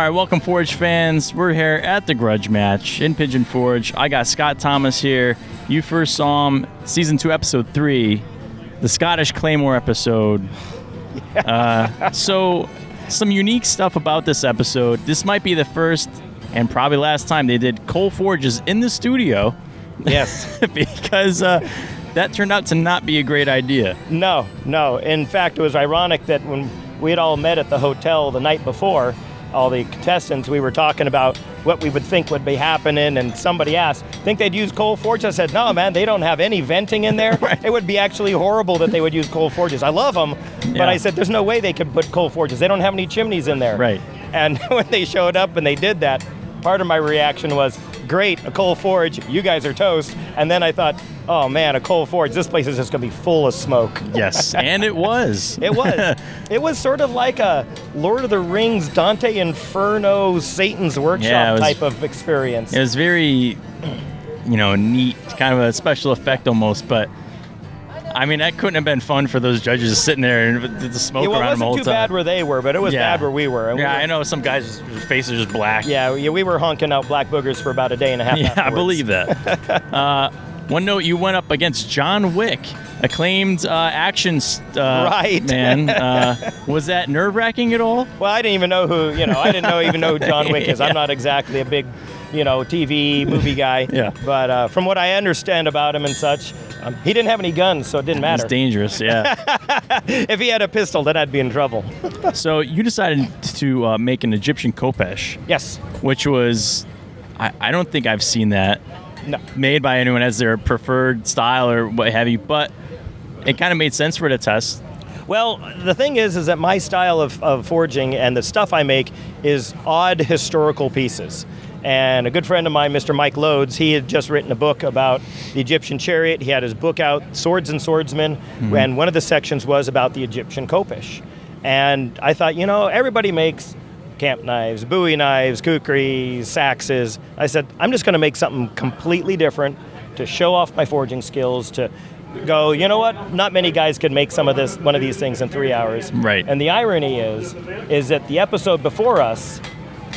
right, welcome Forge fans. We're here at the Grudge Match in Pigeon Forge. I got Scott Thomas here. You first saw him Season 2, Episode 3, the Scottish Claymore episode. So, some unique stuff about this episode. This might be the first and probably last time they did coal forges in the studio. Yes. Because that turned out to not be a great idea. No. In fact, it was ironic that when we had all met at the hotel the night before, all the contestants, we were talking about what we would think would be happening, and somebody asked, think they'd use coal forges? I said, no, man, they don't have any venting in there. Right. It would be actually horrible that they would use coal forges. I love them, but I said, there's no way they could put coal forges. They don't have any chimneys in there. Right. And when they showed up and they did that, part of my reaction was, great, a coal forge, you guys are toast. And then I thought, oh man, a coal forge, this place is just going to be full of smoke. Yes, and it was. It was. It was sort of like a Lord of the Rings, Dante Inferno, Satan's Workshop type of experience. It was very, neat, kind of a special effect almost, but I mean, that couldn't have been fun for those judges sitting there and the smoke around them all the time. It wasn't too bad where they were, but it was bad where we were. I know some guys' faces are just black. Yeah, we were honking out black boogers for about a day and a half afterwards. I believe that. One note, you went up against John Wick, acclaimed action man. Was that nerve-wracking at all? Well, I didn't even know who, I didn't even know who John Wick is. I'm not exactly a big, TV movie guy. Yeah. But from what I understand about him and such, he didn't have any guns, so it didn't matter. It's dangerous, yeah. If he had a pistol, then I'd be in trouble. So you decided to make an Egyptian khopesh. Yes. Which was, I don't think I've seen that. No. Made by anyone as their preferred style or what have you, but it kind of made sense for the test. Well, the thing is that my style of forging and the stuff I make is odd historical pieces. And a good friend of mine, Mr. Mike Loades, he had just written a book about the Egyptian chariot. He had his book out, Swords and Swordsmen, and one of the sections was about the Egyptian khopesh. And I thought, everybody makes camp knives, bowie knives, kukris, saxes. I said, I'm just going to make something completely different to show off my forging skills, to go, you know what, not many guys could make one of these things in 3 hours. Right. And the irony is that the episode before us,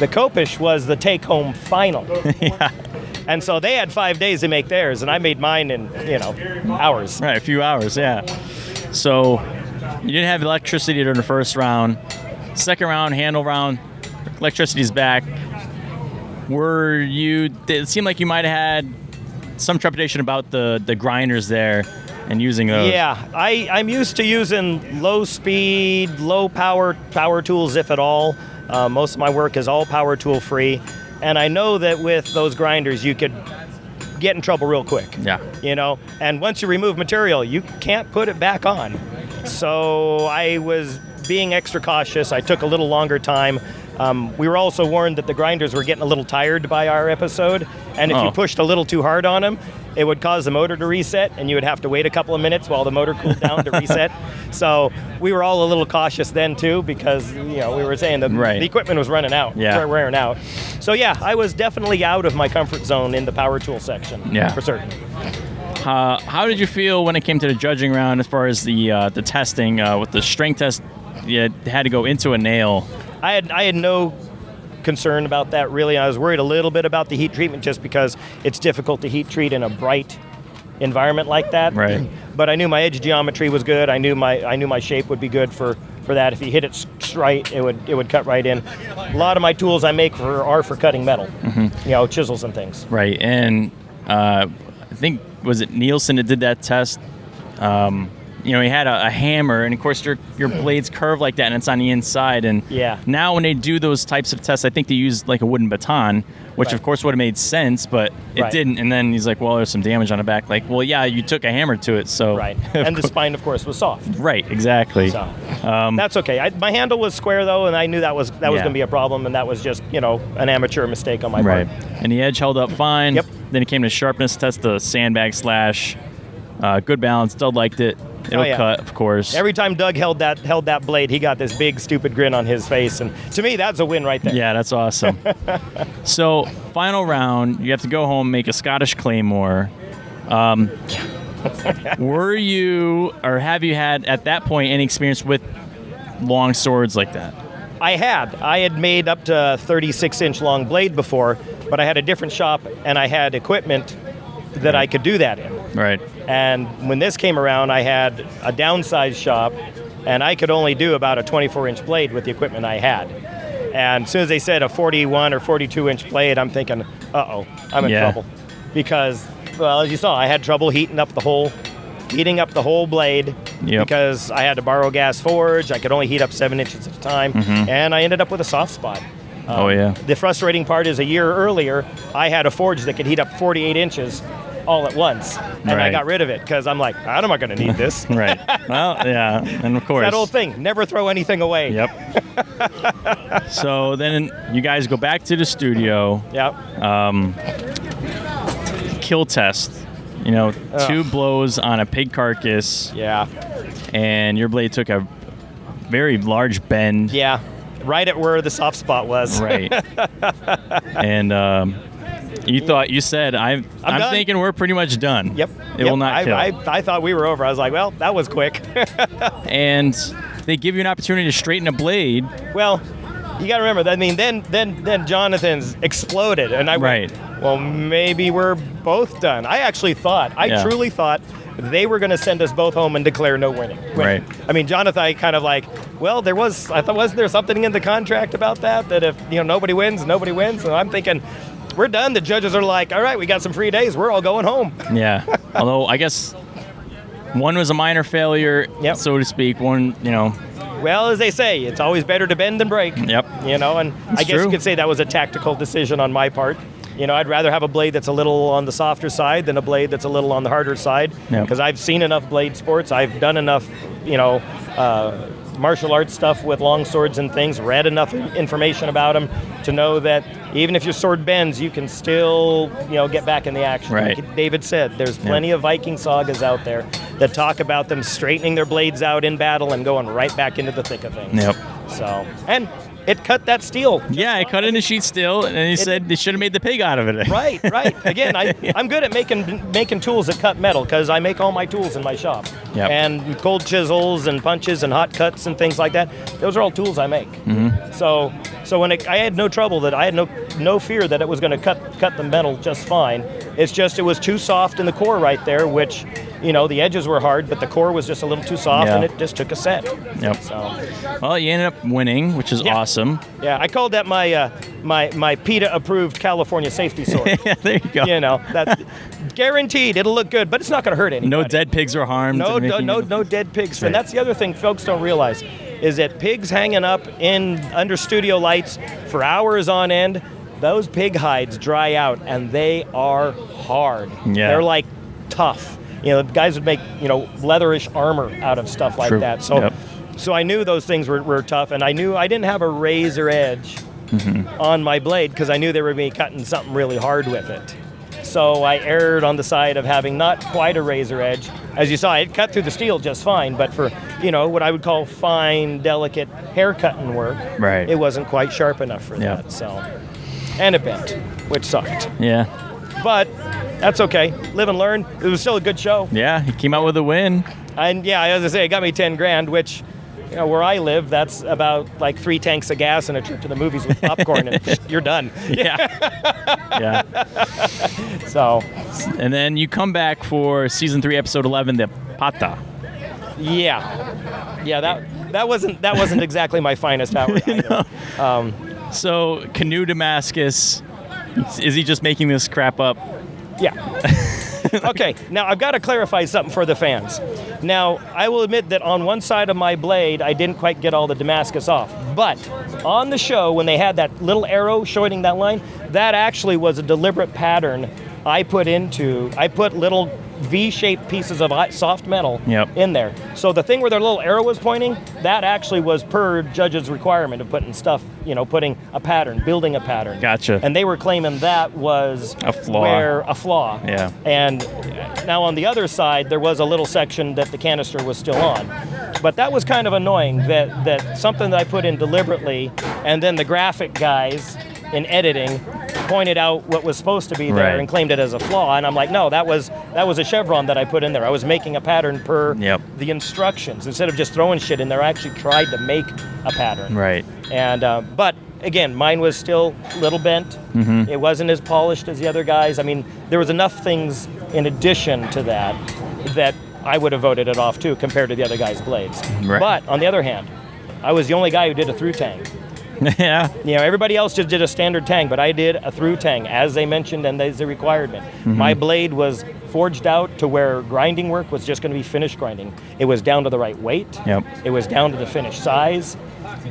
the khopesh was the take-home final. Yeah. And so they had 5 days to make theirs, and I made mine in, hours. Right, a few hours, yeah. So you didn't have electricity during the first round. Second round, handle round, electricity's back. It seemed like you might have had some trepidation about the grinders there and using those. Yeah, I'm used to using low speed, low power tools, if at all. Most of my work is all power tool free. And I know that with those grinders, you could get in trouble real quick. Yeah. And once you remove material, you can't put it back on. So I was being extra cautious. I took a little longer time. We were also warned that the grinders were getting a little tired by our episode, and if you pushed a little too hard on them, it would cause the motor to reset, and you would have to wait a couple of minutes while the motor cooled down to reset. So we were all a little cautious then too, because we were saying the equipment was running out, wearing out. So yeah, I was definitely out of my comfort zone in the power tool section, for certain. How did you feel when it came to the judging round as far as the testing with the strength test? You had to go into a nail. I had no concern about that, really. I was worried a little bit about the heat treatment just because it's difficult to heat treat in a bright environment like that. Right. But I knew my edge geometry was good. I knew my shape would be good for that. If you hit it straight, it would cut right in. A lot of my tools I make are for cutting metal, chisels and things. Right. And I think, was it Nielsen that did that test? He had a hammer, and of course your blades curve like that, and it's on the inside. And now when they do those types of tests, I think they use like a wooden baton, which of course would have made sense, but it didn't. And then he's like, well, there's some damage on the back. Like, well, yeah, you took a hammer to it, so. Right. And the spine, of course, was soft. Right, exactly. So that's okay. My handle was square, though, and I knew that was going to be a problem, and that was just, an amateur mistake on my part. And the edge held up fine. Yep. Then it came to sharpness test, the sandbag slash. Good balance. Doug liked it. It'll cut, of course. Every time Doug held that blade, he got this big, stupid grin on his face. And to me, that's a win right there. Yeah, that's awesome. So, final round, you have to go home, make a Scottish Claymore. Were you, or have you had, at that point, any experience with long swords like that? I had made up to 36-inch long blade before, but I had a different shop and I had equipment that I could do that in. Right. And when this came around, I had a downsized shop, and I could only do about a 24-inch blade with the equipment I had. And as soon as they said a 41 or 42-inch blade, I'm thinking, uh-oh, I'm in trouble. Because, well, as you saw, I had trouble heating up the whole blade because I had to borrow gas forge. I could only heat up 7 inches at a time, and I ended up with a soft spot. The frustrating part is a year earlier, I had a forge that could heat up 48 inches all at once, and I got rid of it because I'm like, I'm not going to need this. Right. Well, yeah, and of course. That old thing, never throw anything away. Yep. So then you guys go back to the studio. Yep. Kill test. 2 blows on a pig carcass. Yeah. And your blade took a very large bend. Yeah. Right at where the soft spot was. Right. And you said, I'm thinking we're pretty much done. Yep. It will not kill. I thought we were over. I was like, well, that was quick. And they give you an opportunity to straighten a blade. Well, you got to remember, I mean, then Jonathan's exploded, and I went, well, maybe we're both done. I actually thought, truly thought they were going to send us both home and declare no winning. Right. I mean, Jonathan, I kind of like, well, wasn't there something in the contract about that if, nobody wins, nobody wins? So I'm thinking, we're done. The judges are like, all right, we got some free days. We're all going home. Yeah. Although, I guess one was a minor failure, so to speak. One, Well, as they say, it's always better to bend than break. Yep. And I guess you could say that was a tactical decision on my part. I'd rather have a blade that's a little on the softer side than a blade that's a little on the harder side. Because I've seen enough blade sports. I've done enough, martial arts stuff with long swords and things, read enough information about them to know that even if your sword bends, you can still, get back in the action. Right. Like David said, there's plenty of Viking sagas out there that talk about them straightening their blades out in battle and going right back into the thick of things. Yep. So, and it cut that steel. Yeah, it cut into sheet steel, and he said they should have made the pig out of it. Right. Again, I'm good at making tools that cut metal because I make all my tools in my shop. Yep. And cold chisels and punches and hot cuts and things like that. Those are all tools I make. Mm-hmm. So when I had no trouble that I had no fear that it was going to cut the metal just fine. It's just it was too soft in the core right there, which the edges were hard, but the core was just a little too soft, and it just took a set. Yep. So, well, you ended up winning, which is awesome. Yeah, I called that my PETA-approved California safety sword. Yeah, there you go. That guaranteed it'll look good, but it's not going to hurt anybody. No dead pigs were harmed. No dead pigs. Right. And that's the other thing folks don't realize is that pigs hanging up under studio lights for hours on end, those pig hides dry out, and they are hard. Yeah. They're like tough. Guys would make, leatherish armor out of stuff like that. So so I knew those things were tough, and I knew I didn't have a razor edge on my blade because I knew they were going to be cutting something really hard with it. So I erred on the side of having not quite a razor edge. As you saw, it cut through the steel just fine, but for, what I would call fine, delicate hair cutting work, it wasn't quite sharp enough for that. So, and it bent, which sucked. Yeah. But that's okay. Live and learn. It was still a good show. Yeah, he came out with a win. And as I say, it got me $10,000, which, where I live, that's about like 3 tanks of gas and a trip to the movies with popcorn, and you're done. Yeah. So. And then you come back for season 3, episode 11, the Pata. Yeah. That wasn't exactly my finest hour either. So Canoe Damascus, is he just making this crap up? Yeah. Okay, now I've got to clarify something for the fans. Now, I will admit that on one side of my blade, I didn't quite get all the Damascus off. But on the show, when they had that little arrow showing that line, that actually was a deliberate pattern I put little V-shaped pieces of soft metal in there. So the thing where their little arrow was pointing, that actually was per judge's requirement of putting stuff, putting a pattern, building a pattern. Gotcha. And they were claiming that was a flaw. Yeah. And now on the other side, there was a little section that the canister was still on. But that was kind of annoying that something that I put in deliberately, and then the graphic guys in editing pointed out what was supposed to be there and claimed it as a flaw. And I'm like, no, that was a chevron that I put in there. I was making a pattern per the instructions. Instead of just throwing shit in there, I actually tried to make a pattern. Right. And but again, mine was still a little bent. It wasn't as polished as the other guys. I mean, there was enough things in addition to that I would have voted it off too, compared to the other guys' blades. Right. But on the other hand, I was the only guy who did a through tang. Yeah. You know, everybody else just did a standard tang, but I did a through tang, as they mentioned and as they required me. My blade was forged out to where grinding work was just going to be finished grinding. It was down to the right weight. It was down to the finished size,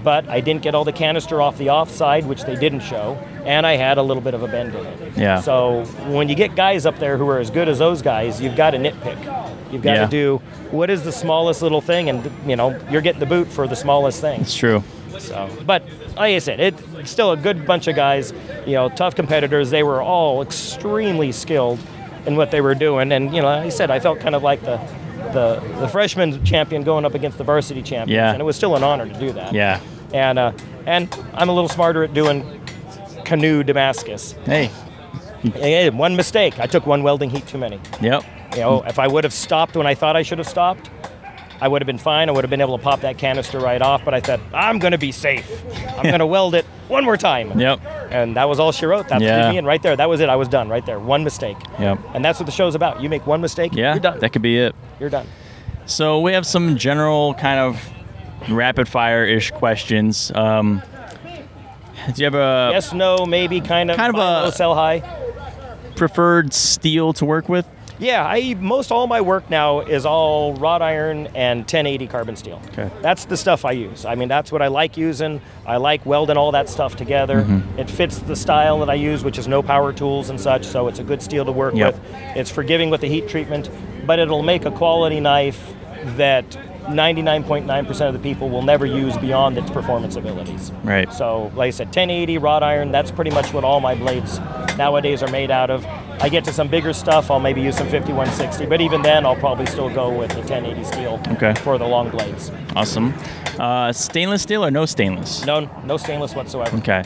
but I didn't get all the canister off the offside, which they didn't show, and I had a little bit of a bend in it. Yeah. So when you get guys up there who are as good as those guys, you've got to nitpick. You've got to do what is the smallest little thing, and you know, you're getting the boot for the smallest thing. It's true. So, but like I said, it's still a good bunch of guys, you know, tough competitors. They were all extremely skilled in what they were doing. And, you know, like I said, I felt kind of like the freshman champion going up against the varsity champions. Yeah. And it was still an honor to do that. Yeah. And I'm a little smarter at doing canoe Damascus. Hey. One mistake. I took one welding heat too many. Yep. You know, if I would have stopped when I thought I should have stopped, I would have been fine. I would have been able to pop that canister right off, but I thought, I'm going to be safe. I'm going to weld it one more time. Yep. And that was all she wrote. That's me, and right there, that was it. I was done right there. One mistake. Yep. And that's what the show's about. You make one mistake, you're done. That could be it. You're done. So we have some general kind of rapid fire-ish questions. Do you have a yes, no, maybe, kind of a low, sell high preferred steel to work with? Yeah, most all my work now is all wrought iron and 1080 carbon steel. Okay. That's the stuff I use. I mean, that's what I like using. I like welding all that stuff together. It fits the style that I use, which is no power tools and such, so it's a good steel to work with. It's forgiving with the heat treatment, but it'll make a quality knife that 99.9% of the people will never use beyond its performance abilities. Right. So, like I said, 1080 wrought iron, that's pretty much what all my blades nowadays are made out of. I get to some bigger stuff, I'll maybe use some 5160, but even then I'll probably still go with the 1080 steel for the long blades. Awesome. Stainless steel or no stainless? No stainless whatsoever. Okay.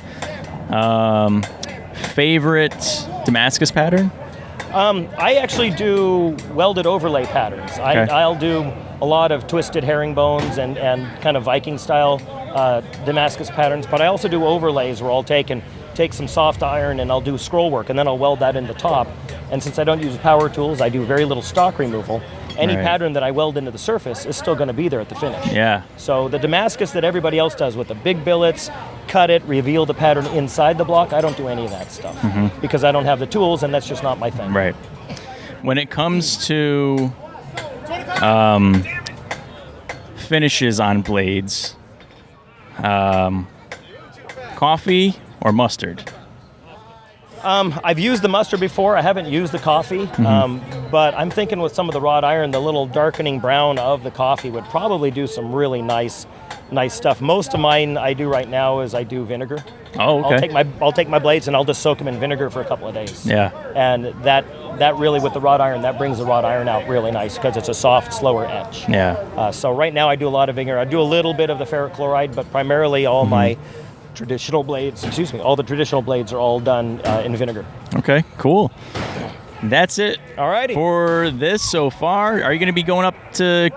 Favorite Damascus pattern? I actually do welded overlay patterns. I'll do a lot of twisted herringbones and kind of Viking style Damascus patterns, but I also do overlays where I'll take some soft iron and I'll do scroll work and then I'll weld that in the top. And since I don't use power tools, I do very little stock removal. Any pattern that I weld into the surface is still going to be there at the finish. Yeah. So the Damascus that everybody else does with the big billets, cut it, reveal the pattern inside the block, I don't do any of that stuff because I don't have the tools and that's just not my thing. Right. When it comes to finishes on blades, coffee or mustard? I've used the mustard before. I haven't used the coffee, but I'm thinking with some of the wrought iron, the little darkening brown of the coffee would probably do some really nice stuff. Most of mine I do right now is I do vinegar. Oh, okay. I'll take my blades and I'll just soak them in vinegar for a couple of days. Yeah. And that really, with the wrought iron, that brings the wrought iron out really nice because it's a soft, slower etch. Yeah. So right now I do a lot of vinegar. I do a little bit of the ferric chloride, but primarily all my traditional blades, all the traditional blades are all done in vinegar. Okay, cool. That's it. Alrighty. For this so far, are you going to be going up to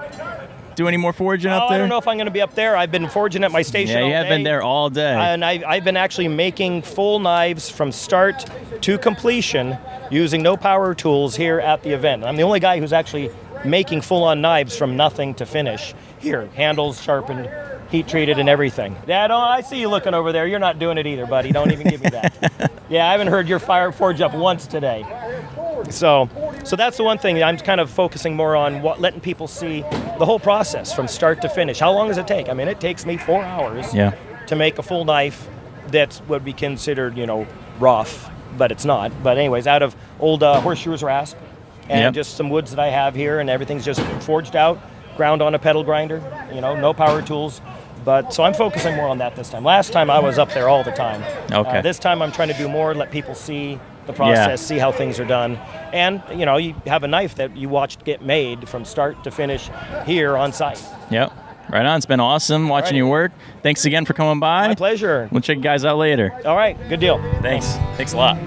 do any more forging up there? I don't know if I'm going to be up there. I've been forging at my station all day. Yeah, you have been there all day. And I've been actually making full knives from start to completion using no power tools here at the event. I'm the only guy who's actually making full-on knives from nothing to finish. Here, handles sharpened, heat treated and everything. Dad, I see you looking over there. You're not doing it either, buddy. Don't even give me that. Yeah, I haven't heard your fire forge up once today. So that's the one thing I'm kind of focusing more on, letting people see the whole process from start to finish. How long does it take? I mean, it takes me 4 hours to make a full knife that would be considered, rough, but it's not. But anyways, out of old horseshoers rasp and just some woods that I have here, and everything's just forged out, ground on a pedal grinder, no power tools. But so I'm focusing more on that this time. Last time I was up there all the time. Okay. This time I'm trying to do more, let people see the process, see how things are done. And, you have a knife that you watched get made from start to finish here on site. Yep. Right on. It's been awesome watching you work. Thanks again for coming by. My pleasure. We'll check you guys out later. All right. Good deal. Thanks a lot.